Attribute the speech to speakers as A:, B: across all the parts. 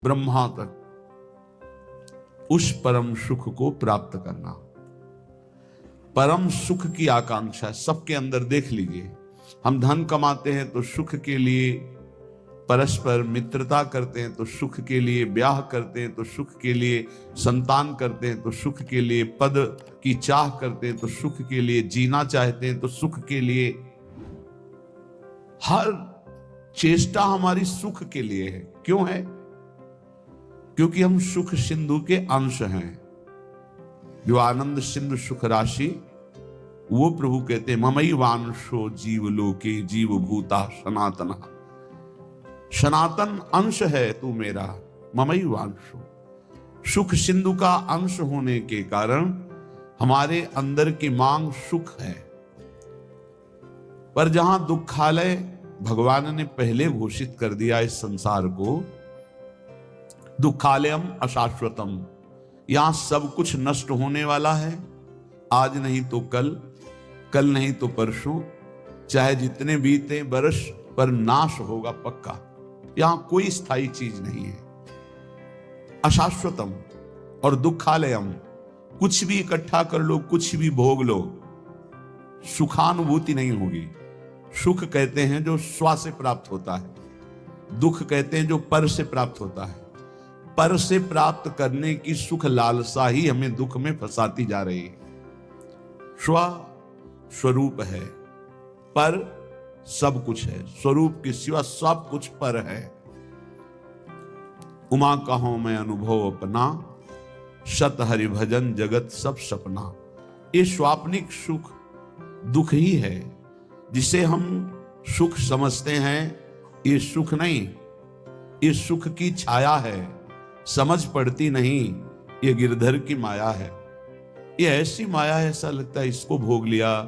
A: ब्रह्मा तक उस परम सुख को प्राप्त करना, परम सुख की आकांक्षा है सबके अंदर। देख लीजिए, हम धन कमाते हैं तो सुख के लिए, परस्पर मित्रता करते हैं तो सुख के लिए, ब्याह करते हैं तो सुख के लिए, संतान करते हैं तो सुख के लिए, पद की चाह करते हैं तो सुख के लिए, जीना चाहते हैं तो सुख के लिए। हर चेष्टा हमारी सुख के लिए है। क्यों है? क्योंकि हम सुख सिंधु के अंश हैं। जो आनंद सिंधु सुख राशि, वो प्रभु कहते हैं ममई वांशो जीव लोके जीव भूता सनातन। सनातन अंश है तू मेरा, ममई वांशो। सुख सिंधु का अंश होने के कारण हमारे अंदर की मांग सुख है। पर जहां दुखालय भगवान ने पहले घोषित कर दिया इस संसार को, दुखालयम अशाश्वतम, यहां सब कुछ नष्ट होने वाला है। आज नहीं तो कल, कल नहीं तो परसों, चाहे जितने बीते बरस, पर नाश होगा पक्का। यहां कोई स्थायी चीज नहीं है। अशाश्वतम और दुखालयम, कुछ भी इकट्ठा कर लो, कुछ भी भोग लो, सुखानुभूति नहीं होगी। सुख कहते हैं जो स्व से प्राप्त होता है, दुख कहते हैं जो पर से प्राप्त होता है। पर से प्राप्त करने की सुख लालसा ही हमें दुख में फंसाती जा रही है। स्व स्वरूप है, पर सब कुछ है। स्वरूप के सिवा सब कुछ पर है। उमा कहो मैं अनुभव अपना, शत हरि भजन जगत सब सपना। ये स्वाप्निक सुख दुख ही है, जिसे हम सुख समझते हैं। ये सुख नहीं, ये सुख की छाया है, समझ पड़ती नहीं। ये गिरधर की माया है। ये ऐसी माया है, ऐसा लगता है इसको भोग लिया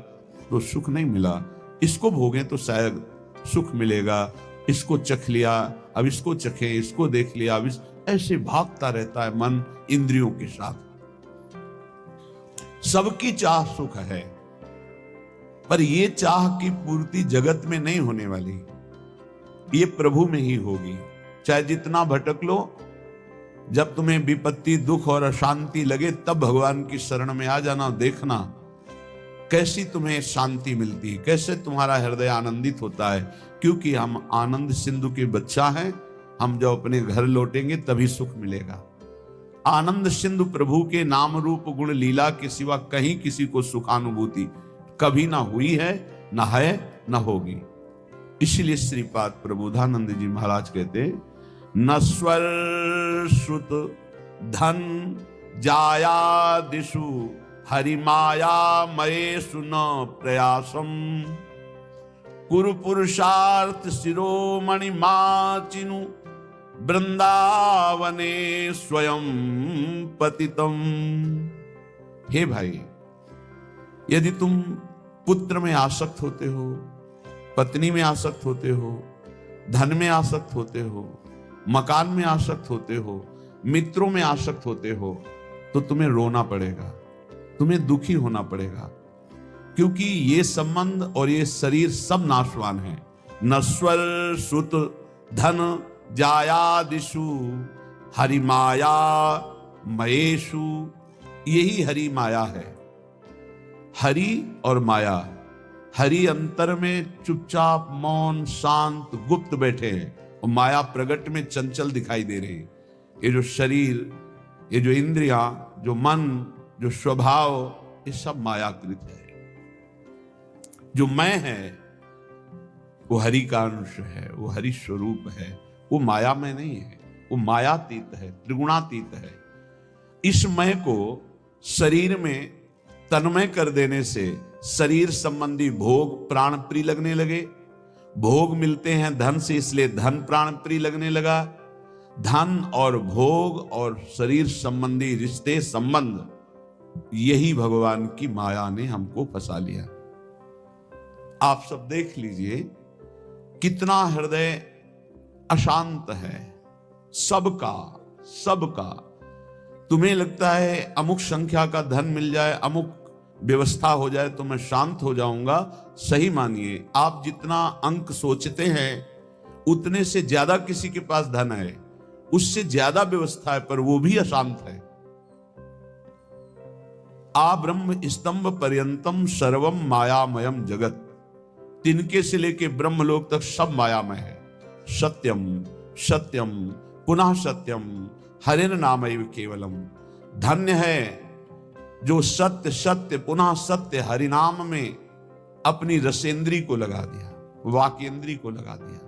A: तो सुख नहीं मिला, इसको भोगें तो शायद सुख मिलेगा, इसको चख लिया अब इसको चखें, इसको देख लिया अब ऐसे भागता रहता है मन इंद्रियों के साथ। सबकी चाह सुख है, पर ये चाह की पूर्ति जगत में नहीं होने वाली, ये प्रभु में ही होगी। चाहे जितना भटक लो, जब तुम्हें विपत्ति, दुख और अशांति लगे, तब भगवान की शरण में आ जाना। देखना कैसी तुम्हें शांति मिलती, कैसे तुम्हारा हृदय आनंदित होता है। क्योंकि हम आनंद सिंधु के बच्चा हैं। हम जब अपने घर लौटेंगे तभी सुख मिलेगा। आनंद सिंधु प्रभु के नाम रूप गुण लीला के सिवा कहीं किसी को सुखानुभूति कभी ना हुई है, ना है, ना होगी। इसलिए श्रीपाद प्रबोधानंद जी महाराज कहते, नस्वर श्रुत धन जाया दिशु हरि माया मये सुन प्रयासम। कुरु पुरुषार्थ शिरोमणि माचिनु वृंदावने स्वयं पतितम। हे भाई, यदि तुम पुत्र में आसक्त होते हो, पत्नी में आसक्त होते हो, धन में आसक्त होते हो, मकान में आसक्त होते हो, मित्रों में आसक्त होते हो, तो तुम्हें रोना पड़ेगा, तुम्हें दुखी होना पड़ेगा। क्योंकि ये संबंध और ये शरीर सब नाशवान है। नश्वर सुत धन जायादिषु हरि माया मयेषु, यही हरि माया है। हरि और माया, हरि अंतर में चुपचाप मौन शांत गुप्त बैठे हैं, और माया प्रगट में चंचल दिखाई दे रही। ये जो शरीर, ये जो इंद्रियां, जो मन, जो स्वभाव, ये सब मायाकृत है। जो मैं है वो हरि का अंश है, वो हरि स्वरूप है, वो माया में नहीं है, वो मायातीत है, त्रिगुणातीत है। इस मैं को शरीर में तन्मय कर देने से शरीर संबंधी भोग प्राण प्रिय लगने लगे। भोग मिलते हैं धन से, इसलिए धन प्राण प्रिय लगने लगा। धन और भोग और शरीर संबंधी रिश्ते संबंध, यही भगवान की माया ने हमको फंसा लिया। आप सब देख लीजिए कितना हृदय अशांत है सबका, सबका। तुम्हें लगता है अमुक संख्या का धन मिल जाए, अमुक व्यवस्था हो जाए तो मैं शांत हो जाऊंगा। सही मानिए, आप जितना अंक सोचते हैं उतने से ज्यादा किसी के पास धन है, उससे ज्यादा व्यवस्था है, पर वो भी अशांत है। आ ब्रह्म स्तंभ पर्यंतम सर्वम मायामयम जगत, तिनके से लेके ब्रह्मलोक तक सब मायामय है। सत्यम सत्यम पुनः सत्यम हरिन नामैव केवलम, धन्य है जो सत्य सत्य पुनः सत्य हरिनाम में अपनी रसेंद्री को लगा दिया, वाकेंद्री को लगा दिया।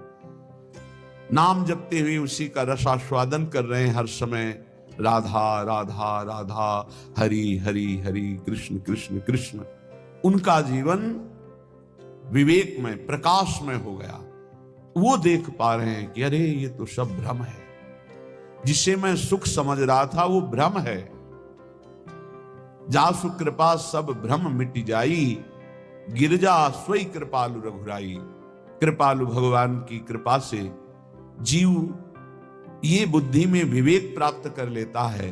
A: नाम जपते हुए उसी का रसास्वादन कर रहे हैं हर समय। राधा राधा राधा, हरि हरि हरि, कृष्ण कृष्ण कृष्ण। उनका जीवन विवेक में प्रकाश में हो गया। वो देख पा रहे हैं कि अरे ये तो सब भ्रम है, जिसे मैं सुख समझ रहा था वो भ्रम है। जासु कृपा सब भ्रम मिट जाई, गिरजा सोई कृपालु रघुराई। कृपालु भगवान की कृपा से जीव ये बुद्धि में विवेक प्राप्त कर लेता है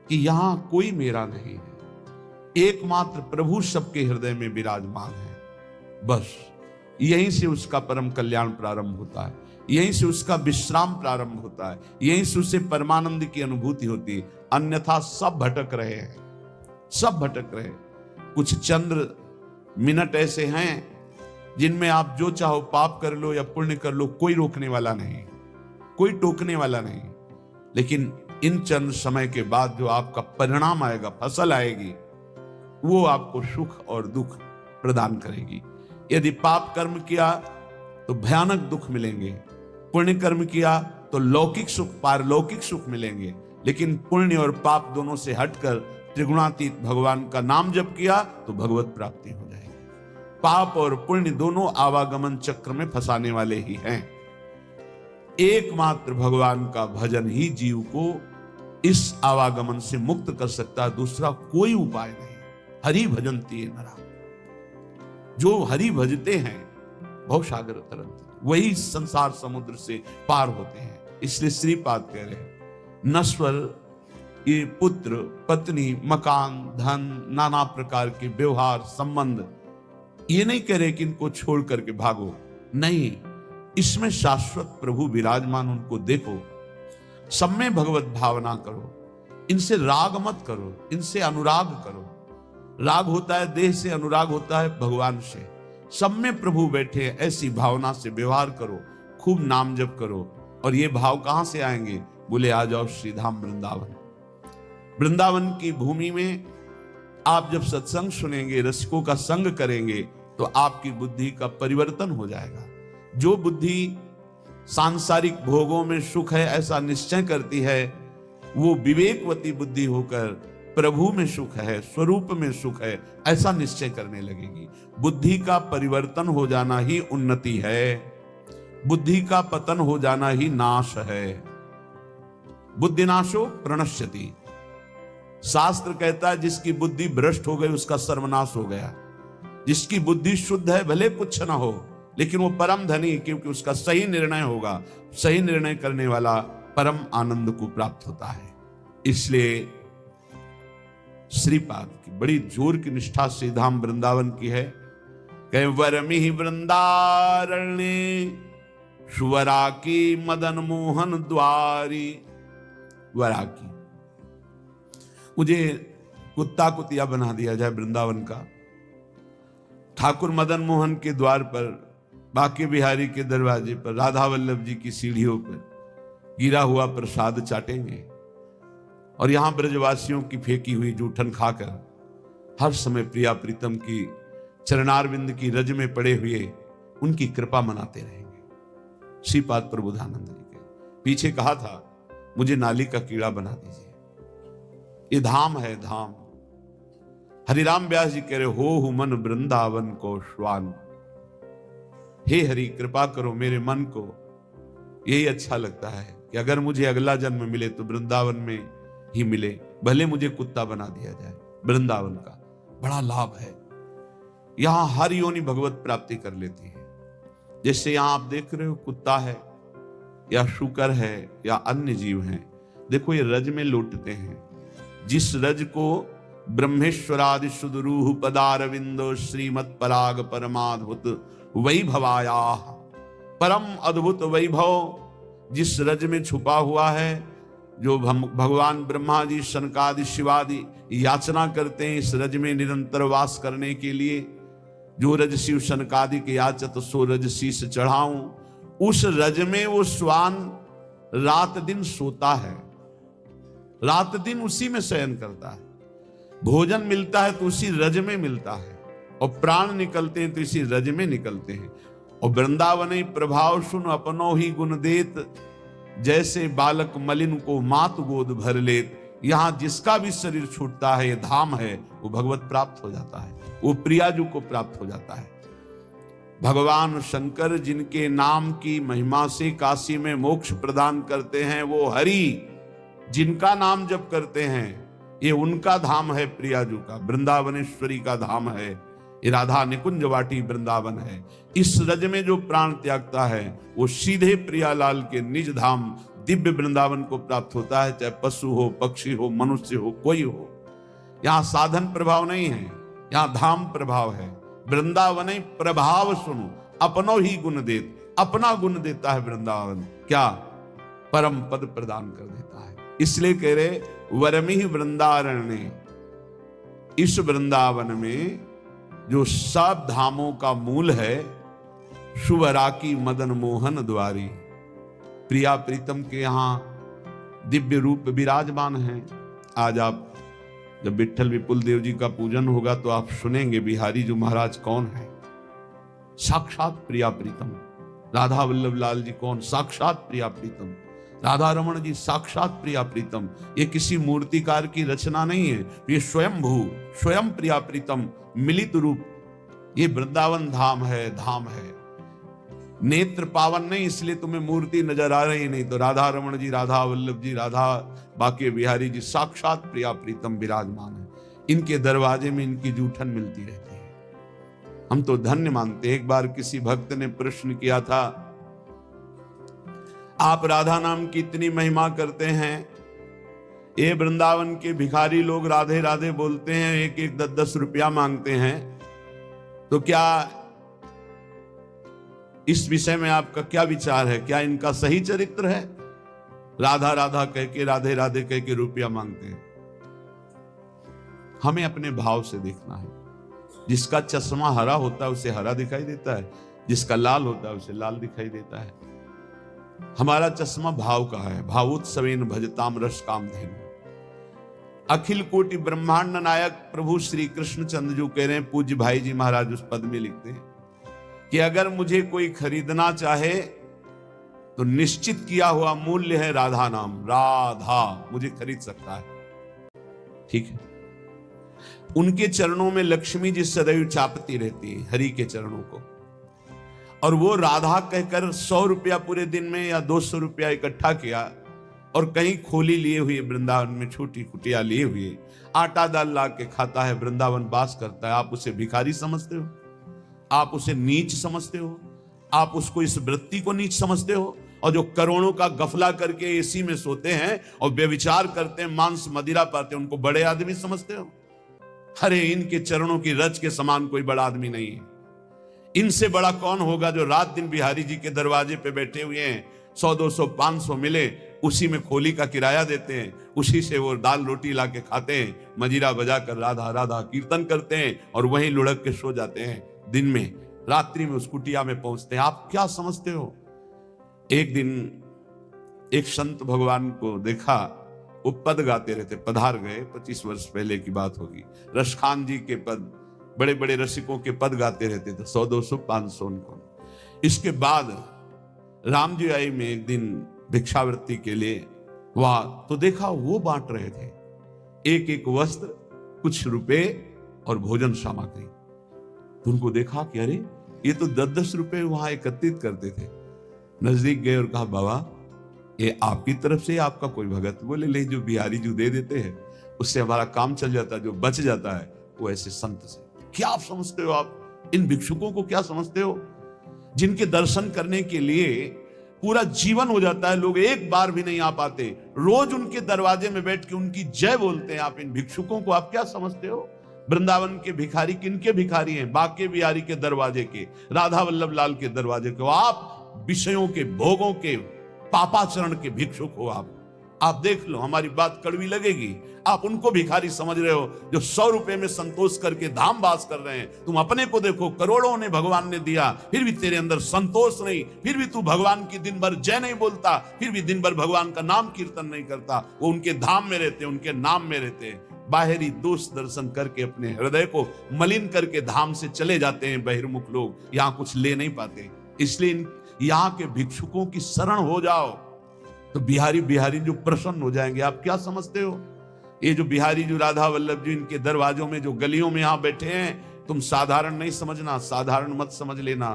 A: कि यहां कोई मेरा नहीं है, एकमात्र प्रभु सबके हृदय में विराजमान है। बस यहीं से उसका परम कल्याण प्रारंभ होता है, यहीं से उसका विश्राम प्रारंभ होता है, यहीं से उसे परमानंद की अनुभूति होती है। अन्यथा सब भटक रहे हैं, सब भटक रहे हैं। कुछ चंद्र मिनट ऐसे हैं जिनमें आप जो चाहो पाप कर लो या पुण्य कर लो, कोई रोकने वाला नहीं, कोई टोकने वाला नहीं। लेकिन इन चंद समय के बाद जो आपका परिणाम आएगा, फसल आएगी, वो आपको सुख और दुख प्रदान करेगी। यदि पाप कर्म किया तो भयानक दुख मिलेंगे, पुण्य कर्म किया तो लौकिक सुख पारलौकिक सुख मिलेंगे। लेकिन पुण्य और पाप दोनों से हटकर त्रिगुणातीत भगवान का नाम जप किया तो भगवत प्राप्ति हो जाएगी। पाप और पुण्य दोनों आवागमन चक्र में फंसाने वाले ही हैं। एकमात्र भगवान का भजन ही जीव को इस आवागमन से मुक्त कर सकता है, दूसरा कोई उपाय नहीं। हरि भजन्ति नरा, जो हरि भजते हैं भव सागर तरंति, वही संसार समुद्र से पार होते हैं। इसलिए श्रीपाद कह रहे हैं, नश्वर ये पुत्र पत्नी मकान धन नाना प्रकार के व्यवहार संबंध, ये नहीं कह रहे कि इनको छोड़ करके भागो, नहीं, इसमें शाश्वत प्रभु विराजमान, उनको देखो, सब में भगवत भावना करो, इनसे राग मत करो, इनसे अनुराग करो। राग होता है देह से, अनुराग होता है भगवान से। सब में प्रभु बैठे, ऐसी भावना से व्यवहार करो, खूब नाम जप करो। और ये भाव कहां से आएंगे? बोले आ जाओ श्रीधाम वृंदावन। वृंदावन की भूमि में आप जब सत्संग सुनेंगे, रसिकों का संग करेंगे, तो आपकी बुद्धि का परिवर्तन हो जाएगा। जो बुद्धि सांसारिक भोगों में सुख है ऐसा निश्चय करती है, वो विवेकवती बुद्धि होकर प्रभु में सुख है, स्वरूप में सुख है, ऐसा निश्चय करने लगेगी। बुद्धि का परिवर्तन हो जाना ही उन्नति है, बुद्धि का पतन हो जाना ही नाश है। बुद्धिनाशो प्रणश्यति, शास्त्र कहता है जिसकी बुद्धि भ्रष्ट हो गई उसका सर्वनाश हो गया। जिसकी बुद्धि शुद्ध है भले कुछ ना हो, लेकिन वो परम धनी, क्योंकि उसका सही निर्णय होगा। सही निर्णय करने वाला परम आनंद को प्राप्त होता है। इसलिए श्रीपाद की बड़ी जोर की निष्ठा से धाम वृंदावन की है। कहे वरमिहि वृंदारण्य सुवरा की मदन मोहन द्वारी। वरा की मुझे कुत्ता कुतिया बना दिया जाए वृंदावन का। ठाकुर मदन मोहन के द्वार पर, बांके बिहारी के दरवाजे पर, राधा वल्लभ जी की सीढ़ियों पर गिरा हुआ प्रसाद चाटेंगे और यहां ब्रजवासियों की फेंकी हुई जूठन खाकर हर समय प्रिया प्रीतम की चरणारविंद की रज में पड़े हुए उनकी कृपा मनाते रहेंगे। श्रीपाद प्रबोधानंद जी के पीछे कहा था, मुझे नाली का कीड़ा बना दीजिए। ये धाम है, धाम। हरिराम व्यास जी कह रहे हो मन वृंदावन को श्वान। हे हरि कृपा करो मेरे मन को, यही अच्छा लगता है कि अगर मुझे अगला जन्म मिले तो वृंदावन में ही मिले, भले मुझे कुत्ता बना दिया जाए। वृंदावन का बड़ा लाभ है, यहां हर योनि भगवत प्राप्ति कर लेती है। जैसे यहां आप देख रहे हो कुत्ता है या शुकर है या अन्य जीव हैं, देखो ये रज में लौटते हैं। जिस रज को ब्रह्मेश्वरादि सुदरूह पदारविंदो श्रीमत् पराग परमाद्भुत वैभवाया, परम अद्भुत वैभव जिस रज में छुपा हुआ है, जो भगवान ब्रह्मा जी, शनकादि, शिवादि याचना करते हैं इस रज में निरंतर वास करने के लिए। जो रज शिव शनकादि के याचत सो रज शीस चढ़ाऊं, उस रज में वो श्वान रात दिन सोता है, रात दिन उसी में शयन करता है। भोजन मिलता है तो उसी रज में मिलता है, और प्राण निकलते हैं तो इसी रज में निकलते हैं। और वृंदावन प्रभाव सुन अपनो ही गुण देत, जैसे बालक मलिन को मात गोद भर लेत। यहां जिसका भी शरीर छूटता है, ये धाम है, वो भगवत प्राप्त हो जाता है, वो प्रियाजू को प्राप्त हो जाता है। भगवान शंकर जिनके नाम की महिमा से काशी में मोक्ष प्रदान करते हैं, वो हरि जिनका नाम जप करते हैं, ये उनका धाम है, प्रियाजू का, वृंदावनेश्वरी का धाम है, ये राधा निकुंज वाटी वृंदावन है। इस रज में जो प्राण त्यागता है वो सीधे प्रियालाल के निज धाम दिव्य वृंदावन को प्राप्त होता है, चाहे पशु हो, पक्षी हो, मनुष्य हो, कोई हो। यहां साधन प्रभाव नहीं है, यहां धाम प्रभाव है। वृंदावन प्रभाव सुनो अपनो ही गुण देत, अपना गुण देता है वृंदावन, क्या परम पद प्रदान कर देता है। इसलिए कह रहे वरमिहि वृंदारण्य, इस वृंदावन में जो सब धामों का मूल है, शुभराकी मदन मोहन द्वारी, प्रिया प्रीतम के यहां दिव्य रूप विराजमान है। आज आप जब विट्ठल विपुल देव जी का पूजन होगा तो आप सुनेंगे बिहारी जी महाराज कौन है, साक्षात प्रिया प्रीतम। राधा वल्लभ लाल जी कौन, साक्षात प्रिया प्रीतम। राधा रमण जी साक्षात प्रिया प्रीतम। ये किसी मूर्तिकार की रचना नहीं है, ये स्वयं भू, स्वयं प्रिया प्रीतम मिलित रूप, ये वृंदावन धाम है, धाम है। नेत्र पावन नहीं इसलिए तुम्हें मूर्ति नजर आ रही नहीं, तो राधा रमण जी, राधा वल्लभ जी, राधा बाके बिहारी जी साक्षात प्रिया प्रीतम विराजमान है। इनके दरवाजे में इनकी जूठन मिलती रहती है, हम तो धन्य मानते। एक बार किसी भक्त ने प्रश्न किया था, आप राधा नाम की इतनी महिमा करते हैं, ये वृंदावन के भिखारी लोग राधे राधे बोलते हैं, एक एक 10-10 रुपया मांगते हैं, तो क्या इस विषय में आपका क्या विचार है? क्या इनका सही चरित्र है? राधा राधा कह के, राधे राधे कह के रुपया मांगते हैं। हमें अपने भाव से देखना है। जिसका चश्मा हरा होता है उसे हरा दिखाई देता है, जिसका लाल होता है उसे लाल दिखाई देता है। हमारा चश्मा भाव का है। भावोत्सवेन भजताम रस कामधेनु। अखिल कोटि ब्रह्मांड नायक प्रभु श्री कृष्ण चंद्र जो कह रहे हैं, पूज्य भाई जी महाराज उस पद में लिखते हैं कि अगर मुझे कोई खरीदना चाहे तो निश्चित किया हुआ मूल्य है राधा नाम, राधा मुझे खरीद सकता है, ठीक है। उनके चरणों में लक्ष्मी जी सदैव चापती रहती है हरि के चरणों को, और वो राधा कहकर 100 रुपया पूरे दिन में या 200 रुपया इकट्ठा किया और कहीं खोली लिए हुए वृंदावन में छोटी कुटिया लिए हुए आटा दाल ला के खाता है, वृंदावन वास करता है। आप उसे भिखारी समझते हो? आप उसे नीच समझते हो? आप उसको इस वृत्ति को नीच समझते हो? और जो करोड़ों का गफला करके एसी में सोते हैं और व्यभिचार करते हैं, मांस मदिरा पाते हैं, उनको बड़े आदमी समझते हो? अरे इनके चरणों की रज के समान कोई बड़ा आदमी नहीं है। इनसे बड़ा कौन होगा जो रात दिन बिहारी जी के दरवाजे पे बैठे हुए हैं, 100, 200, 500 मिले उसी में खोली का किराया देते हैं, उसी से वो दाल रोटी ला के खाते हैं, मजीरा बजा कर राधा राधा कीर्तन करते हैं और वहीं लुढ़क के सो जाते हैं। दिन में रात्रि में उस कुटिया में पहुंचते हैं। आप क्या समझते हो? एक दिन एक संत भगवान को देखा, वो पद गाते रहते, पधार गए, 25 वर्ष पहले की बात होगी। रसखान जी के पद, बड़े बड़े रसिकों के पद गाते रहते थे, 100, 200, 500 उनको। इसके बाद राम जी आए में एक दिन भिक्षावृत्ति के लिए वहां, तो देखा वो बांट रहे थे एक एक वस्त्र, कुछ रुपए और भोजन सामग्री। तो उनको देखा कि अरे ये तो 10-10 रुपए वहां एकत्रित करते थे। नजदीक गए और कहा, बाबा ये आपकी तरफ से आपका कोई भगत? बोले नहीं, जो बिहारी जो दे देते हैं उससे हमारा काम चल जाता है, जो बच जाता है वो ऐसे संत से। क्या आप समझते हो? आप इन भिक्षुकों को क्या समझते हो, जिनके दर्शन करने के लिए पूरा जीवन हो जाता है, लोग एक बार भी नहीं आ पाते, रोज उनके दरवाजे में बैठ के उनकी जय बोलते हैं। आप इन भिक्षुकों को आप क्या समझते हो? वृंदावन के भिखारी किनके भिखारी हैं? बाके बिहारी के दरवाजे के, राधा वल्लभ लाल के दरवाजे के। आप विषयों के, भोगों के पापाचरण के भिक्षुक हो आप देख लो, हमारी बात कड़वी लगेगी, आप उनको भिखारी समझ रहे हो जो 100 रुपए में संतोष करके धाम वास कर रहे हैं। तुम अपने को देखो, करोड़ों ने भगवान ने दिया, फिर भी तेरे अंदर संतोष नहीं, फिर भी तू भगवान की दिन भर जय नहीं बोलता, फिर भी दिन भर भगवान का नाम कीर्तन नहीं करता। वो उनके धाम में रहते, उनके नाम में रहते, बाहरी दोष दर्शन करके अपने हृदय को मलिन करके धाम से चले जाते हैं बहिर्मुख लोग, यहाँ कुछ ले नहीं पाते। इसलिए यहाँ के भिक्षुकों की शरण हो जाओ तो बिहारी जो प्रसन्न हो जाएंगे। आप क्या समझते हो, ये जो बिहारी, जो राधा वल्लभ जी, इनके दरवाजों में, जो गलियों में यहाँ बैठे हैं, तुम साधारण नहीं समझना, साधारण मत समझ लेना।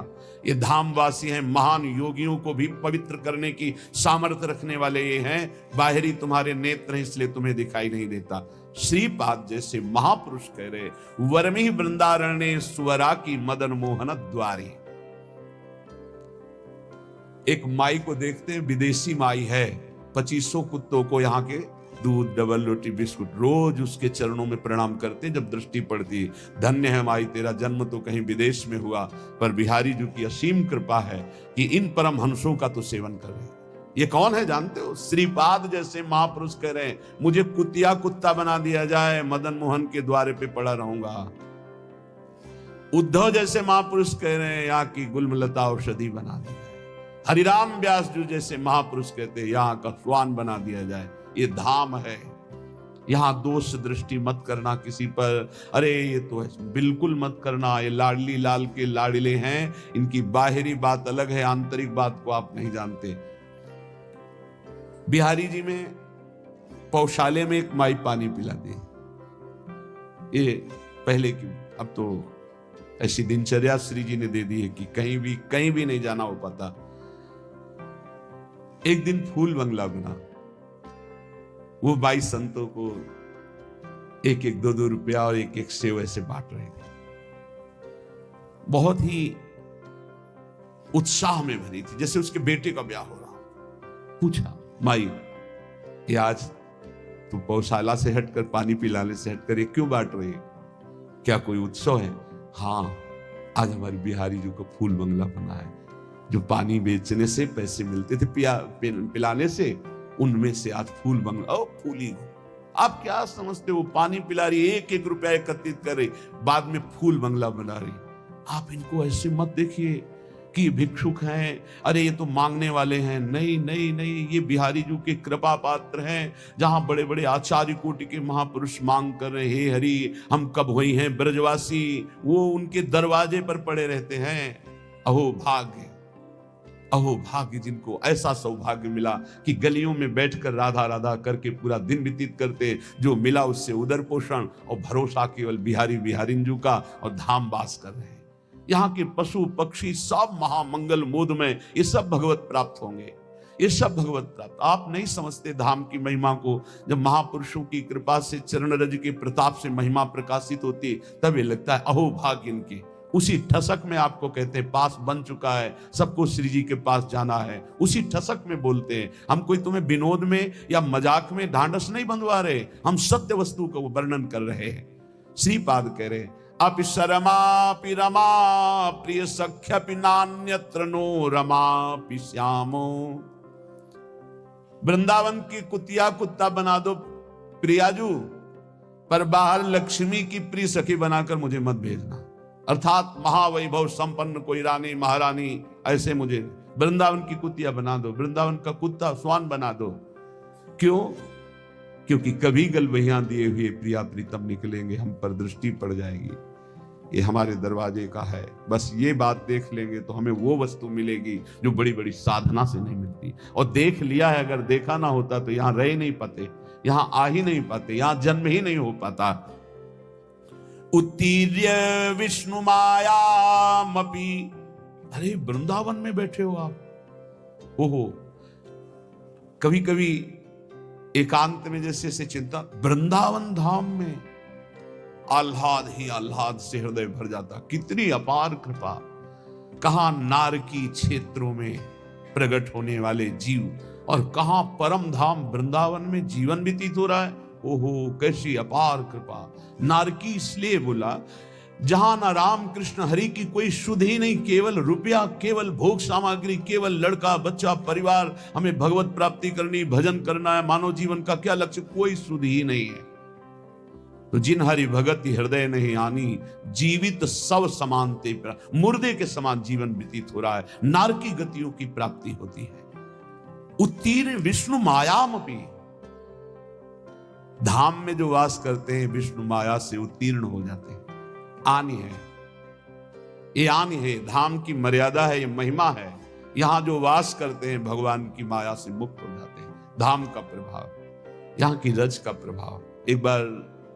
A: ये धामवासी हैं, महान योगियों को भी पवित्र करने की सामर्थ्य रखने वाले ये हैं। बाहरी तुम्हारे नेत्र हैं इसलिए तुम्हें दिखाई नहीं देता। श्रीपाद जैसे महापुरुष कह रहे, वर्मी वृंदारण्य स्वरा की मदन मोहन द्वारी। एक माई को देखते हैं, विदेशी माई है, 2500 कुत्तों को यहाँ के दूध, डबल रोटी, बिस्कुट, रोज उसके चरणों में प्रणाम करते हैं जब दृष्टि पड़ती। धन्य है माई, तेरा जन्म तो कहीं विदेश में हुआ, पर बिहारी जी की असीम कृपा है कि इन परम हंसों का तो सेवन कर रहे हैं। ये कौन है जानते हो? श्रीपाद जैसे महापुरुष कह रहे हैं, मुझे कुतिया कुत्ता बना दिया जाए, मदन मोहन के द्वारे पे पड़ा रहूंगा। उद्धव जैसे महापुरुष कह रहे हैं, यहाँ की गुलमलता औषधि बना दी जाए। हरिराम व्यास जी जैसे महापुरुष कहते हैं, यहाँ का स्वान बना दिया जाए। ये धाम है, यहाँ दोष दृष्टि मत करना किसी पर, अरे ये तो है, बिल्कुल मत करना। ये लाडली लाल के लाडले हैं, इनकी बाहरी बात अलग है, आंतरिक बात को आप नहीं जानते। बिहारी जी में पौशाले में एक माई पानी पिला दी, ये पहले की, अब तो ऐसी दिनचर्या श्री जी ने दे दी है कि कहीं भी नहीं जाना हो पाता। एक दिन फूल बंगला बना, वो 22 संतों को 1-1, 2-2 रुपया और 1-1 सेव ऐसे बांट रहे थे। बहुत ही उत्साह में भरी थी, जैसे उसके बेटे का ब्याह हो रहा। पूछा, माई ये आज तू पौशाला से हटकर, पानी पिलाने से हटकर ये क्यों बांट रही है? क्या कोई उत्सव है? हाँ, आज हमारी बिहारी जी को फूल बंगला बना है, जो पानी बेचने से पैसे मिलते थे पिलाने से, उनमें से आज फूल बंगला। ओ फूली, आप क्या समझते हो? पानी पिला रही, 1-1 रुपया एकत्रित कर रही, बाद में फूल बंगला बना रही। आप इनको ऐसे मत देखिए कि भिक्षुक हैं, अरे ये तो मांगने वाले हैं। नहीं नहीं नहीं, ये बिहारी जी के कृपा पात्र हैं। जहां बड़े बड़े आचार्य कोटि के महापुरुष मांग कर रहे, हे हरि हम कब हुई हैं ब्रजवासी, वो उनके दरवाजे पर पड़े रहते हैं। अहो भाग्य, अहो भाग्य जिनको ऐसा सौभाग्य मिला कि गलियों में बैठकर राधा राधा करके पूरा दिन व्यतीत करते, जो मिला उससे उदर पोषण और भरोसा केवल बिहारी बिहारिंजू का, और धाम वास कर रहे हैं। यहाँ के पशु पक्षी सब महामंगल मोद में, ये सब भगवत प्राप्त होंगे, ये सब भगवत प्राप्त। आप नहीं समझते धाम की महिमा को। जब महापुरुषों की कृपा से, चरण रज के प्रताप से महिमा प्रकाशित होती, तब ये लगता है अहो भाग्य इनके। उसी ठसक में आपको कहते हैं पास बन चुका है, सबको श्री जी के पास जाना है, उसी ठसक में बोलते हैं। हम कोई तुम्हें विनोद में या मजाक में ढांढस नहीं बंधवा रहे, हम सत्य वस्तु का वर्णन कर रहे हैं। श्रीपाद कह रहे, अपि शरमापि रमा प्रिय सख्यपि नान्यत्र नो रमापि श्यामो। वृंदावन की कुतिया कुत्ता बना दो प्रियाजू, पर बाहर लक्ष्मी की प्रिय सखी बनाकर मुझे मत भेजना। अर्थात महावैभव संपन्न कोई रानी महारानी ऐसे मुझे वृंदावन की कुतिया बना दो, वृंदावन का कुत्ता स्वान बना दो। क्यों? क्योंकि कभी गलबहियां दिए हुए प्रिया प्रीतम निकलेंगे, हम पर दृष्टि पड़ जाएगी। ये हमारे दरवाजे का है, बस ये बात देख लेंगे तो हमें वो वस्तु मिलेगी जो बड़ी बड़ी साधना से नहीं मिलती। और देख लिया है, अगर देखा ना होता तो यहाँ रह नहीं पाते, यहाँ आ ही नहीं पाते, यहाँ जन्म ही नहीं हो पाता। उत्तीर्य विष्णु मायामपि, अरे वृंदावन में बैठे हो आप। ओहो, कभी कभी एकांत में जैसे से चिंता, वृंदावन धाम में आह्लाद ही आह्लाद से हृदय भर जाता। कितनी अपार कृपा, कहां नारकी क्षेत्रों में प्रकट होने वाले जीव, और कहां परम धाम वृंदावन में जीवन व्यतीत हो रहा है। ओहो कैसी अपार कृपा। नारकी इसलिए बोला, जहां ना राम कृष्ण हरि की कोई शुद्ध ही नहीं, केवल रुपया, केवल भोग सामग्री, केवल लड़का बच्चा परिवार, हमें भगवत प्राप्ति करनी, भजन करना है, मानव जीवन का क्या लक्ष्य, कोई शुद्ध ही नहीं है। तो जिन हरि भगत हृदय नहीं आनी, जीवित सब समानते, मुर्दे के समान जीवन व्यतीत हो रहा है, नारकी गतियों की प्राप्ति होती है। उत्तीर्ण विष्णु मायामपि, धाम में जो वास करते हैं विष्णु माया से उत्तीर्ण हो जाते हैं। आनी है, ये आनी है, धाम की मर्यादा है, ये महिमा है। यहां जो वास करते हैं भगवान की माया से मुक्त हो जाते हैं। धाम का प्रभाव, यहां की रज का प्रभाव। एक बार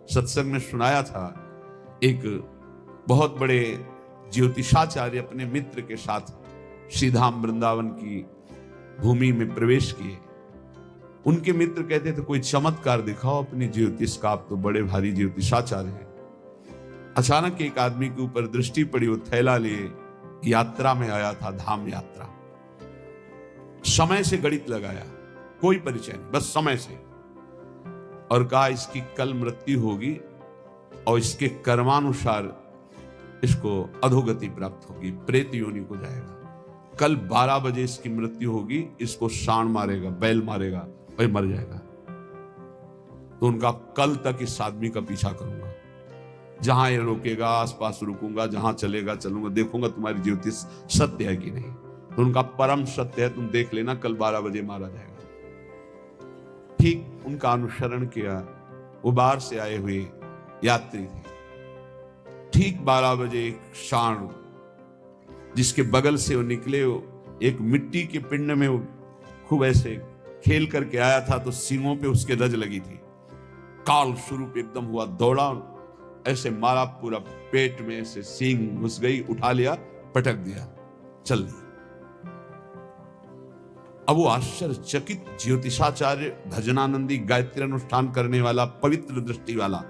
A: सत्संग में सुनाया था, एक बहुत बड़े ज्योतिषाचार्य अपने मित्र के साथ श्रीधाम वृंदावन की भूमि में प्रवेश किए। उनके मित्र कहते थे कोई चमत्कार दिखाओ अपनी ज्योतिष का, आप तो बड़े भारी ज्योतिषाचार्य हैं। अचानक एक आदमी के ऊपर दृष्टि पड़ी, वो थैला लिए यात्रा में आया था, धाम यात्रा। समय से गणित लगाया, कोई परिचय नहीं, बस समय से, और कहा इसकी कल मृत्यु होगी और इसके कर्मानुसार इसको अधोगति प्राप्त होगी, प्रेत योनि को जाएगा। कल 12 बजे इसकी मृत्यु होगी, इसको सांड मारेगा, बैल मारेगा और मर जाएगा। तो उनका कल तक इस आदमी का पीछा करूंगा, जहां ये रोकेगा आसपास रुकूंगा, जहां चलेगा चलूंगा, देखूंगा तुम्हारी ज्योतिष सत्य है कि नहीं। तो उनका परम सत्य है, तुम देख लेना कल 12 बजे मारा जाएगा। ठीक उनका अनुसरण किया, वो बाहर से आए हुए यात्री थे। ठीक 12 बजे एक सांड जिसके बगल से वो निकले, वो एक मिट्टी के पिंड में वो खूब ऐसे खेल करके आया था, तो सींगों पे उसके रज लगी थी। काल स्वरूप एकदम हुआ, दौड़ा, ऐसे मारा, पूरा पेट में ऐसे सींग घुस गई, उठा लिया, पटक दिया, चल दिया। अब वो आश्चर्यचकित ज्योतिषाचार्य, भजनानंदी, गायत्री अनुष्ठान करने वाला, पवित्र दृष्टि वाला,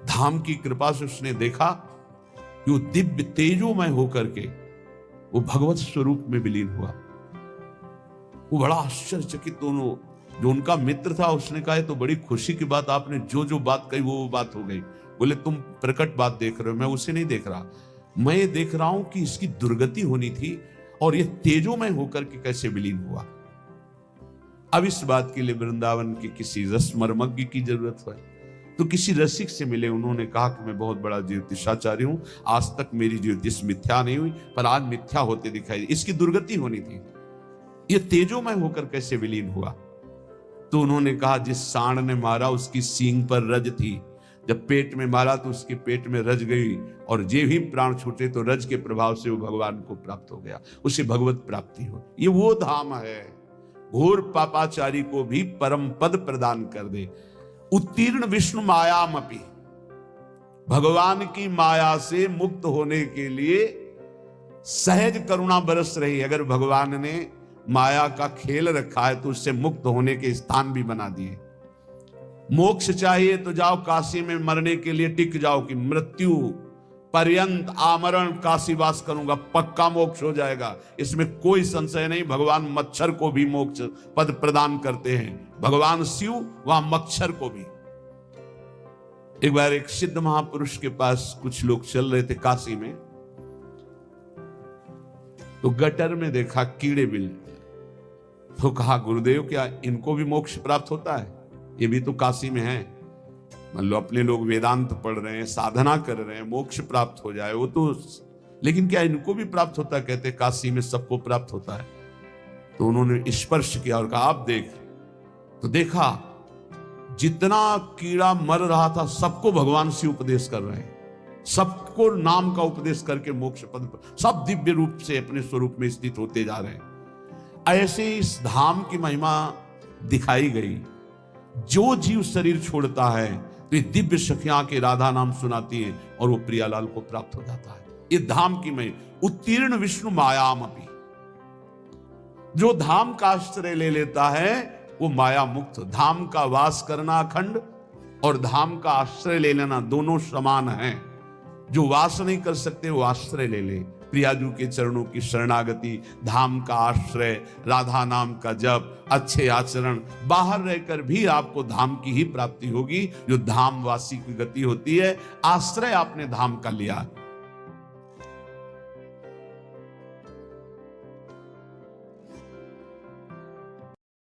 A: धाम की कृपा से उसने देखा कि वो दिव्य तेजोमय होकर के वो भगवत स्वरूप में विलीन हुआ। वो बड़ा आश्चर्यचकित, दोनों जो उनका मित्र था उसने कहा तो बड़ी खुशी की बात, आपने जो जो बात कही वो बात हो गई। बोले तुम प्रकट बात देख रहे हो, मैं उसे नहीं देख रहा, मैं ये देख रहा हूं कि इसकी दुर्गति होनी थी और ये तेजोमय होकर के कैसे विलीन हुआ। अब इस बात के लिए वृंदावन के किसी रसमर्मज्ञ की जरूरत है, तो किसी रसिक से मिले। उन्होंने कहा कि मैं बहुत बड़ा ज्योतिषाचार्य हूं, आज तक मेरी ज्योतिष मिथ्या नहीं हुई, पर आज मिथ्या होते दिखाई, इसकी दुर्गति होनी थी, ये तेजोमय होकर कैसे विलीन हुआ। तो उन्होंने कहा जिस सांड ने मारा उसकी सींग पर रज थी, जब पेट में मारा तो उसके पेट में रज गई, और जे भी प्राण छूटे तो रज के प्रभाव से वो भगवान को प्राप्त हो गया, उसे भगवत प्राप्ति हो। ये वो धाम है, घोर पापाचारी को भी परम पद प्रदान कर दे। उत्तीर्ण विष्णु मायामपि, भगवान की माया से मुक्त होने के लिए सहज करुणा बरस रही। अगर भगवान ने माया का खेल रखा है तो उससे मुक्त होने के स्थान भी बना दिए। मोक्ष चाहिए तो जाओ काशी में, मरने के लिए टिक जाओ कि मृत्यु पर्यंत आमरण काशी वास करूंगा, पक्का मोक्ष हो जाएगा, इसमें कोई संशय नहीं। भगवान मच्छर को भी मोक्ष पद प्रदान करते हैं, भगवान शिव वहां मच्छर को भी। एक बार एक सिद्ध महापुरुष के पास कुछ लोग चल रहे थे काशी में, तो गटर में देखा कीड़े बिल, तो कहा गुरुदेव क्या इनको भी मोक्ष प्राप्त होता है? ये भी तो काशी में है। मान लो अपने लोग वेदांत पढ़ रहे हैं, साधना कर रहे हैं, मोक्ष प्राप्त हो जाए वो तो, लेकिन क्या इनको भी प्राप्त होता है? कहते काशी में सबको प्राप्त होता है। तो उन्होंने स्पर्श किया और कहा आप देख, तो देखा जितना कीड़ा मर रहा था सबको भगवान से उपदेश कर रहे हैं, सबको नाम का उपदेश करके मोक्ष पद पर सब दिव्य रूप से अपने स्वरूप में स्थित होते जा रहे हैं। ऐसे इस धाम की महिमा दिखाई गई। जो जीव शरीर छोड़ता है तो ये दिव्य सखियां के राधा नाम सुनाती हैं और वो प्रियालाल को प्राप्त हो जाता है। ये धाम की महिमा। उत्तीर्ण विष्णु मायामपि, जो धाम का आश्रय ले लेता है वो माया मुक्त। धाम का वास करना अखंड और धाम का आश्रय ले लेना दोनों समान हैं। जो वास नहीं कर सकते वो आश्रय ले ले, प्रियाजू के चरणों की शरणागति, धाम का आश्रय, राधा नाम का जप, अच्छे आचरण, बाहर रहकर भी आपको धाम की ही प्राप्ति होगी। जो धामवासी की गति होती है, आश्रय आपने धाम का लिया,